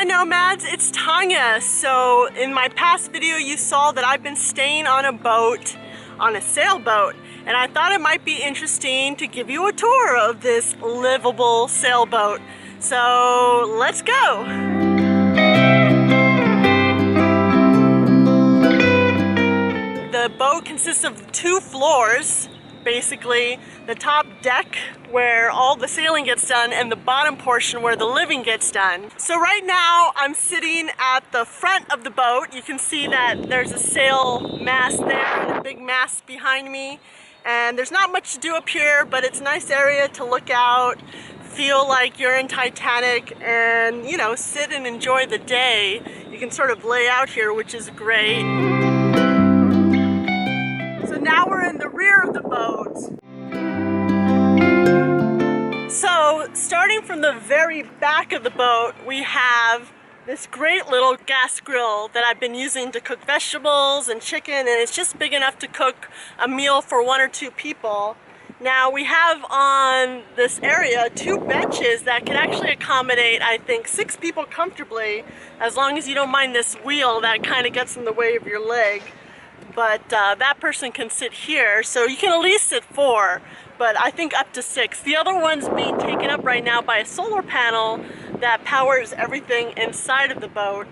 Hi nomads, it's Tanya. So in my past video you saw that I've been staying on a boat, on a sailboat, and I thought it might be interesting to give you a tour of this livable sailboat. So let's go! The boat consists of 2 floors, basically the top deck where all the sailing gets done and the bottom portion where the living gets done. So right now I'm sitting at the front of the boat. You can see that there's a sail mast there and a big mast behind me, and there's not much to do up here, but it's a nice area to look out, feel like you're in Titanic, and you know, sit and enjoy the day. You can sort of lay out here, which is great. So now we're in the rear of the boat. So starting from the very back of the boat, we have this great little gas grill that I've been using to cook vegetables and chicken, and it's just big enough to cook a meal for 1 or 2 people. Now we have on this area 2 benches that can actually accommodate, I think, 6 people comfortably, as long as you don't mind this wheel that kind of gets in the way of your leg. But that person can sit here, so you can at least sit 4, but I think up to 6. The other one's being taken up right now by a solar panel that powers everything inside of the boat.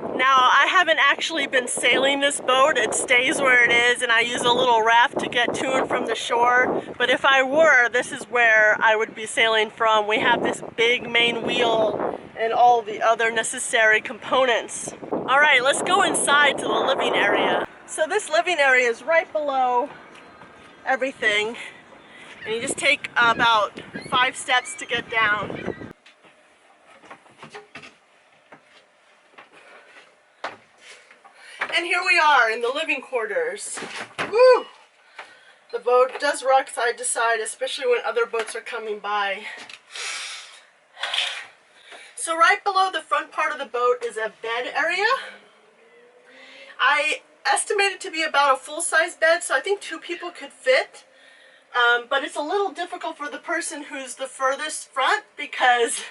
Now, I haven't actually been sailing this boat. It stays where it is, and I use a little raft to get to and from the shore. But if I were, this is where I would be sailing from. We have this big main wheel and all the other necessary components. All right, let's go inside to the living area. So this living area is right below everything, and you just take about 5 steps to get down. And here we are in the living quarters. Woo! The boat does rock side to side, especially when other boats are coming by. So right below the front part of the boat is a bed area. I estimated to be about a full-size bed, so I think 2 people could fit. But it's a little difficult for the person who's the furthest front, because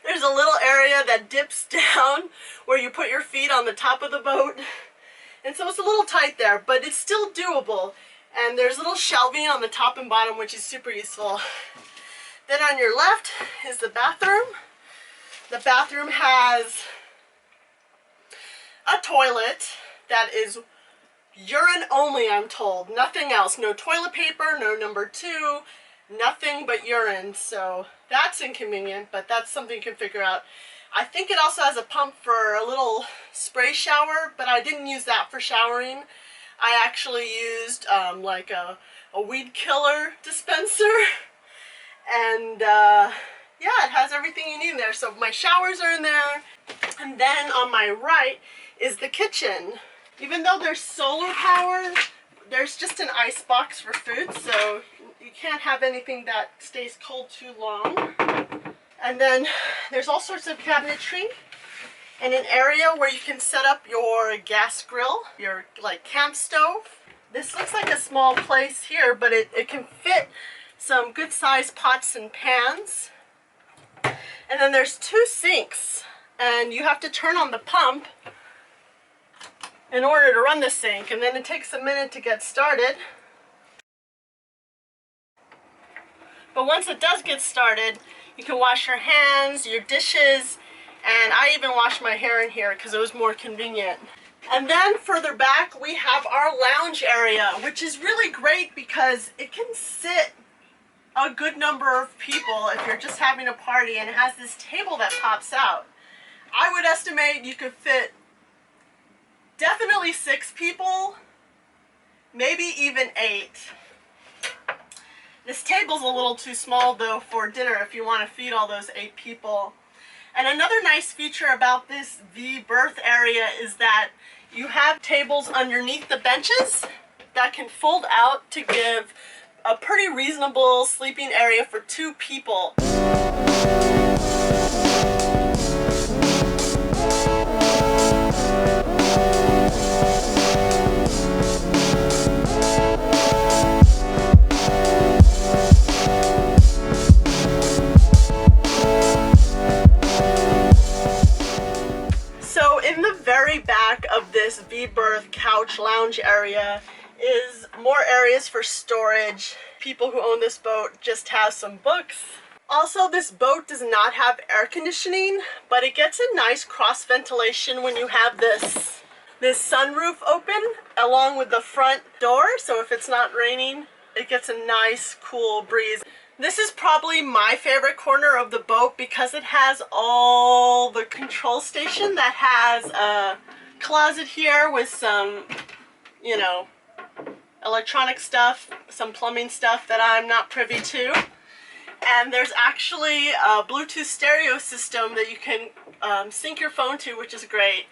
there's a little area that dips down where you put your feet on the top of the boat. And so it's a little tight there, but it's still doable. And there's little shelving on the top and bottom, which is super useful. Then on your left is the bathroom. The bathroom has a toilet that is urine only, I'm told. Nothing else. No toilet paper, no number 2, nothing but urine. So that's inconvenient, but that's something you can figure out. I think it also has a pump for a little spray shower, but I didn't use that for showering. I actually used like a weed killer dispenser. And yeah, it has everything you need in there. So my showers are in there. And then on my right is the kitchen. Even though there's solar power, there's just an ice box for food, so you can't have anything that stays cold too long. And then there's all sorts of cabinetry and an area where you can set up your gas grill, your like camp stove. This looks like a small place here, but it can fit some good sized pots and pans. And then there's 2 sinks, and you have to turn on the pump in order to run the sink, and then it takes a minute to get started. But once it does get started, you can wash your hands, your dishes, and I even wash my hair in here because it was more convenient. And then further back we have our lounge area, which is really great because it can sit a good number of people if you're just having a party, and it has this table that pops out. I would estimate you could fit definitely 6 people, maybe even 8. This table's a little too small though for dinner if you want to feed all those 8 people. And another nice feature about this berth area is that you have tables underneath the benches that can fold out to give a pretty reasonable sleeping area for 2 people. very back of this V-berth couch lounge area is more areas for storage. People who own this boat just have some books. Also, this boat does not have air conditioning, but it gets a nice cross ventilation when you have this sunroof open along with the front door. So if it's not raining, it gets a nice cool breeze. This is probably my favorite corner of the boat because it has all the control station that has a closet here with some, you know, electronic stuff, some plumbing stuff that I'm not privy to. And there's actually a Bluetooth stereo system that you can sync your phone to, which is great.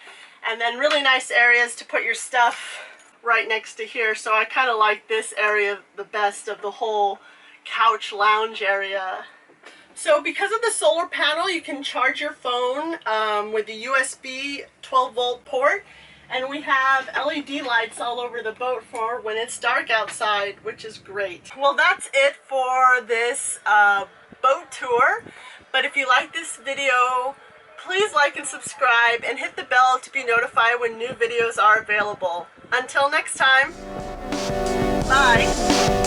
And then really nice areas to put your stuff right next to here. So I kind of like this area the best of the whole couch lounge area. So because of the solar panel, you can charge your phone with the USB 12-volt port. And we have LED lights all over the boat for when it's dark outside, which is great. Well, that's it for this boat tour. But if you like this video, please like and subscribe and hit the bell to be notified when new videos are available. Until next time, bye.